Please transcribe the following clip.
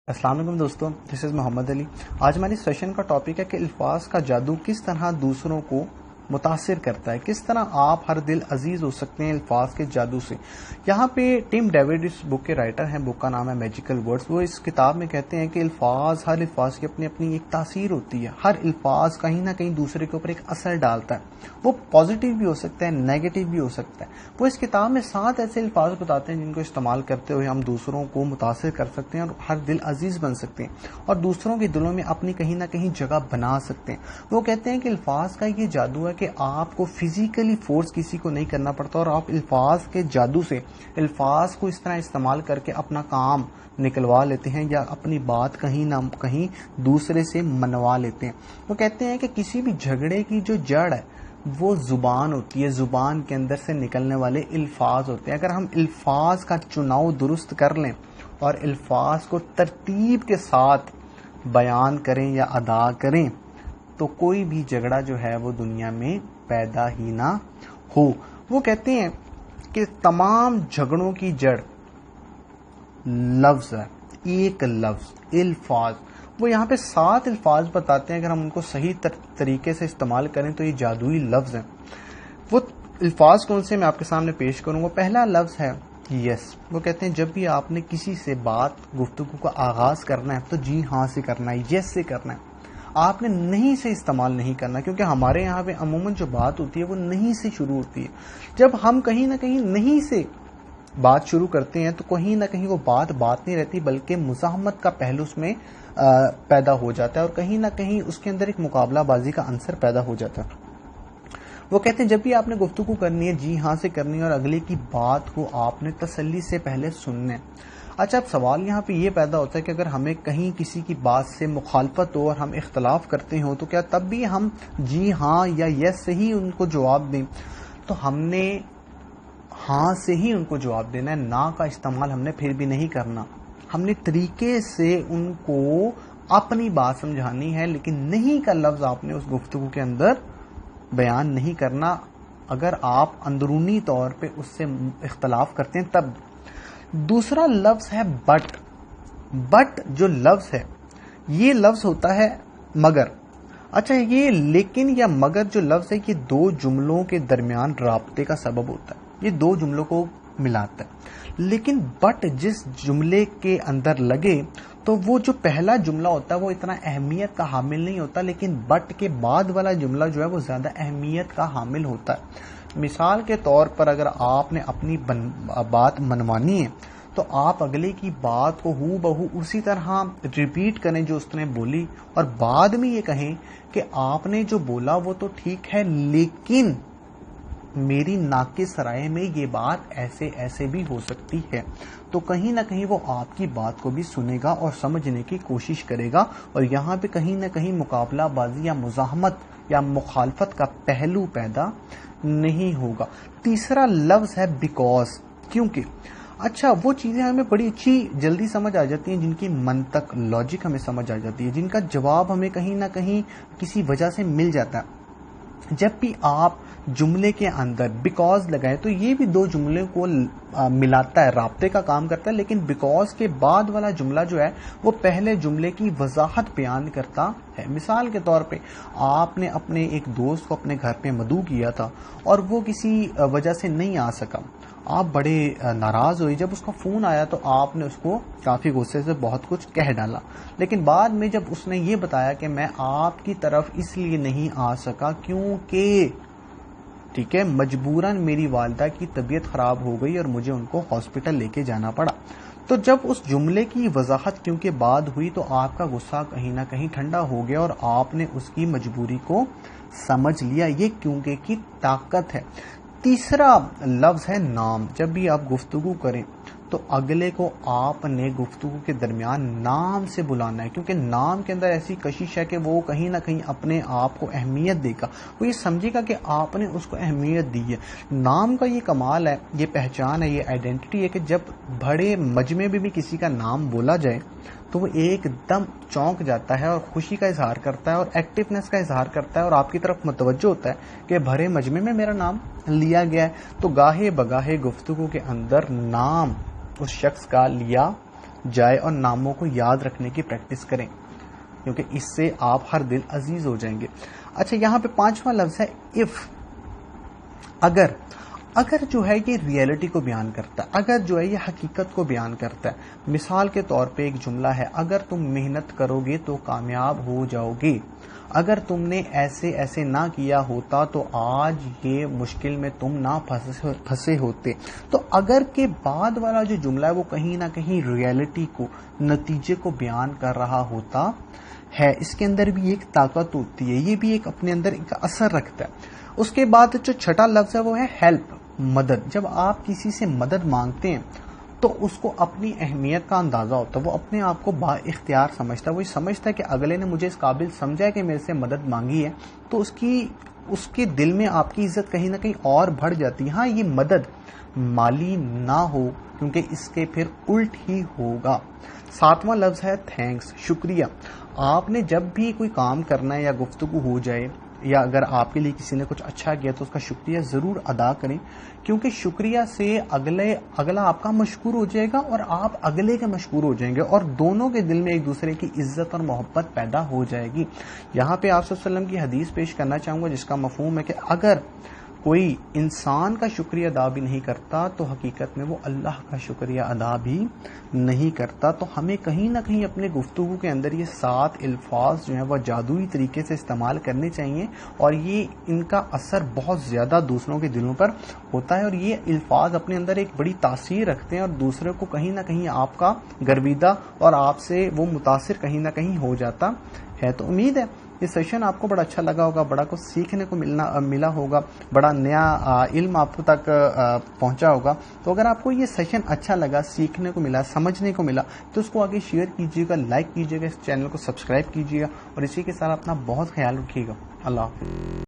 अस्सलाम वालेकुम दोस्तों, दिस इज़ मोहम्मद अली। आज हमारी सेशन का टॉपिक है कि अल्फाज का जादू किस तरह दूसरों को मुतासिर करता है, किस तरह आप हर दिल अजीज हो सकते हैं अल्फाज के जादू से। यहाँ पे टिम डेविड इस बुक के राइटर हैं, बुक का नाम है मैजिकल वर्ड्स। वो इस किताब में कहते हैं कि हर अल्फाज की अपनी अपनी एक तासीर होती है। हर अल्फाज कहीं ना कहीं दूसरे के ऊपर एक असर डालता है। वो पॉजिटिव भी हो सकता है, नेगेटिव भी हो सकता है। वो इस किताब में 7 ऐसे अल्फाज बताते हैं जिनको इस्तेमाल करते हुए हम दूसरों को मुतासिर कर सकते हैं और हर दिल अजीज बन सकते हैं और दूसरों के दिलों में अपनी कहीं ना कहीं जगह बना सकते हैं। वो कहते हैं कि अल्फाज का ये जादू है कि आपको फिजिकली फोर्स किसी को नहीं करना पड़ता और आप अल्फाज के जादू से अल्फाज को इस तरह इस्तेमाल करके अपना काम निकलवा लेते हैं या अपनी बात कहीं ना कहीं दूसरे से मनवा लेते हैं। वो कहते हैं कि किसी भी झगड़े की जो जड़ है वो जुबान होती है, जुबान के अंदर से निकलने वाले अल्फाज होते हैं। अगर हम अल्फाज का चुनाव दुरुस्त कर लें और अल्फाज को तरतीब के साथ बयान करें या अदा करें तो कोई भी झगड़ा जो है वो दुनिया में पैदा ही ना हो। वो कहते हैं कि तमाम झगड़ों की जड़ लफ्ज है, एक लफ्ज, अल्फाज। वो यहाँ पे 7 अल्फाज बताते हैं, अगर हम उनको सही तरीके से इस्तेमाल करें तो ये जादुई लफ्ज हैं। वो अल्फाज कौन से मैं आपके सामने पेश करूंगा। पहला लफ्ज है यस। वो कहते हैं जब भी आपने किसी से गुफ्तगू का आगाज करना है तो जी हाँ से करना है, यस से करना है। आपने नहीं से इस्तेमाल नहीं करना, क्योंकि हमारे यहाँ पे अमूमन जो बात होती है वो नहीं से शुरू होती है। जब हम कहीं ना कहीं नहीं से बात शुरू करते हैं तो कहीं ना कहीं वो बात नहीं रहती, बल्कि मुज़ाहमत का पहलू उसमें पैदा हो जाता है और कहीं ना कहीं उसके अंदर एक मुकाबलाबाजी का अंसर पैदा हो जाता है। वो कहते हैं जब भी आपने गुफ्तगू करनी है जी हाँ से करनी है और अगले की बात को आपने तसल्ली से पहले सुनना है। अच्छा, अब सवाल यहाँ पे ये पैदा होता है कि अगर हमें कहीं किसी की बात से मुखालफत हो और हम इख्तलाफ करते हो तो क्या तब भी हम जी हाँ या यस से ही उनको जवाब दें? तो हमने हाँ से ही उनको जवाब देना है, ना का इस्तेमाल हमने फिर भी नहीं करना। हमने तरीके से उनको अपनी बात समझानी है, लेकिन नहीं का लफ्ज आपने उस गुफ्तगू के अंदर बयान नहीं करना अगर आप अंदरूनी तौर पे उससे इख्तलाफ करते हैं तब। दूसरा लफ्ज है बट। बट जो लफ्ज है ये लफ्ज होता है मगर। अच्छा, ये लेकिन या मगर जो लफ्ज है ये दो जुमलों के दरमियान राब्ते का सबब होता है, ये दो जुमलों को मिलाता है। लेकिन बट जिस जुमले के अंदर लगे तो वो जो पहला जुमला होता है वो इतना अहमियत का हामिल नहीं होता, लेकिन बट के बाद वाला जुमला जो है वो ज्यादा अहमियत का हामिल होता है। मिसाल के तौर पर अगर आपने अपनी बात मनवानी है तो आप अगले की बात को हू बहू उसी तरह रिपीट करें जो उसने बोली और बाद में ये कहें कि आपने जो बोला वो तो ठीक है, लेकिन मेरी नाकिस राय में ये बात ऐसे ऐसे भी हो सकती है। तो कहीं ना कहीं वो आपकी बात को भी सुनेगा और समझने की कोशिश करेगा और यहाँ पे कहीं ना कहीं मुकाबलाबाजी या मुज़ाहमत या मुखालफत का पहलू पैदा नहीं होगा। तीसरा लफ्ज है बिकॉज, क्योंकि। अच्छा, वो चीजें हमें बड़ी अच्छी जल्दी समझ आ जाती हैं जिनकी मंतक, लॉजिक हमें समझ आ जाती है, जिनका जवाब हमें कहीं ना कहीं किसी वजह से मिल जाता है। जब भी आप जुमले के अंदर बिकॉज लगाए तो ये भी दो जुमले को मिलाता है, राब्ते का काम करता है, लेकिन बिकॉज के बाद वाला जुमला जो है वो पहले जुमले की वजाहत बयान करता है। मिसाल के तौर पे आपने अपने एक दोस्त को अपने घर पे मदऊ किया था और वो किसी वजह से नहीं आ सका। आप बड़े नाराज हुए। जब उसका फोन आया तो आपने उसको काफी गुस्से से बहुत कुछ कह डाला, लेकिन बाद में जब उसने ये बताया कि मैं आपकी तरफ इसलिए नहीं आ सका क्योंकि ठीक है मजबूरन मेरी वालिदा की तबीयत खराब हो गई और मुझे उनको हॉस्पिटल लेके जाना पड़ा, तो जब उस जुमले की वजाहत क्योंकि बाद हुई तो आपका गुस्सा कहीं ना कहीं ठंडा हो गया और आपने उसकी मजबूरी को समझ लिया। ये क्योंकि की ताकत है। तीसरा लफ्ज है नाम। जब भी आप गुफ्तगू करें तो अगले को आपने गुफ्तगू के दरमियान नाम से बुलाना है, क्योंकि नाम के अंदर ऐसी कशिश है कि वो कहीं ना कहीं अपने आप को अहमियत देगा, वो ये समझेगा कि आपने उसको अहमियत दी है। नाम का ये कमाल है, ये पहचान है, ये आइडेंटिटी है कि जब बड़े मजमे में भी किसी का नाम बोला जाए तो वो एकदम चौंक जाता है और खुशी का इजहार करता है और एक्टिवनेस का इजहार करता है और आपकी तरफ मुतवज्जो होता है कि भरे मजमे में मेरा नाम लिया गया है। तो गाहे बगाहे गुफ्तगू के अंदर नाम उस शख्स का लिया جائے اور ناموں کو یاد رکھنے کی پریکٹس کریں، کیونکہ اس سے آپ ہر دن عزیز ہو جائیں گے۔ اچھا، یہاں پہ 5واں لفظ ہے اف۔ اگر جو ہے یہ ریئلٹی کو بیان کرتا ہے، اگر جو ہے یہ حقیقت کو بیان کرتا ہے۔ مثال کے طور پہ ایک جملہ ہے، اگر تم محنت کرو گے تو کامیاب ہو جاؤ گے، اگر تم نے ایسے ایسے نہ کیا ہوتا تو آج یہ مشکل میں تم نہ پھنسے ہوتے۔ تو اگر کے بعد والا جو جملہ ہے وہ کہیں نہ کہیں ریئلٹی کو، نتیجے کو بیان کر رہا ہوتا ہے، اس کے اندر بھی ایک طاقت ہوتی ہے، یہ بھی ایک اپنے اندر ایک اثر رکھتا ہے۔ اس کے بعد جو چھٹا لفظ ہے وہ ہے ہیلپ، مدد۔ جب آپ کسی سے مدد مانگتے ہیں تو اس کو اپنی اہمیت کا اندازہ ہوتا ہے، وہ اپنے آپ کو با اختیار سمجھتا ہے، وہ سمجھتا ہے کہ اگلے نے مجھے اس قابل سمجھا ہے کہ میرے سے مدد مانگی ہے، تو اس کے دل میں آپ کی عزت کہیں نہ کہیں اور بڑھ جاتی ہے۔ ہاں، یہ مدد مالی نہ ہو، کیونکہ اس کے پھر الٹ ہی ہوگا۔ 7واں لفظ ہے تھینکس، شکریہ۔ آپ نے جب بھی کوئی کام کرنا ہے یا گفتگو ہو جائے، یا اگر آپ کے لیے کسی نے کچھ اچھا کیا تو اس کا شکریہ ضرور ادا کریں، کیونکہ شکریہ سے اگلا آپ کا مشکور ہو جائے گا اور آپ اگلے کے مشکور ہو جائیں گے، اور دونوں کے دل میں ایک دوسرے کی عزت اور محبت پیدا ہو جائے گی۔ یہاں پہ آپ صلی اللہ علیہ وسلم کی حدیث پیش کرنا چاہوں گا جس کا مفہوم ہے کہ اگر کوئی انسان کا شکریہ ادا بھی نہیں کرتا تو حقیقت میں وہ اللہ کا شکریہ ادا بھی نہیں کرتا۔ تو ہمیں کہیں نہ کہیں اپنے گفتگو کے اندر یہ 7 الفاظ جو ہیں وہ جادوئی طریقے سے استعمال کرنے چاہیے، اور یہ ان کا اثر بہت زیادہ دوسروں کے دلوں پر ہوتا ہے، اور یہ الفاظ اپنے اندر ایک بڑی تاثیر رکھتے ہیں اور دوسرے کو کہیں نہ کہیں آپ کا گرویدہ اور آپ سے وہ متاثر کہیں نہ کہیں ہو جاتا ہے۔ تو امید ہے یہ سیشن آپ کو بڑا اچھا لگا ہوگا، بڑا کچھ سیکھنے کو ملا ہوگا، بڑا نیا علم آپ تک پہنچا ہوگا۔ تو اگر آپ کو یہ سیشن اچھا لگا، سیکھنے کو ملا، سمجھنے کو ملا، تو اس کو آگے شیئر کیجیے گا، لائک کیجیے گا، اس چینل کو سبسکرائب کیجیے گا، اور اسی کے ساتھ اپنا بہت خیال رکھیے گا۔ اللہ حافظ۔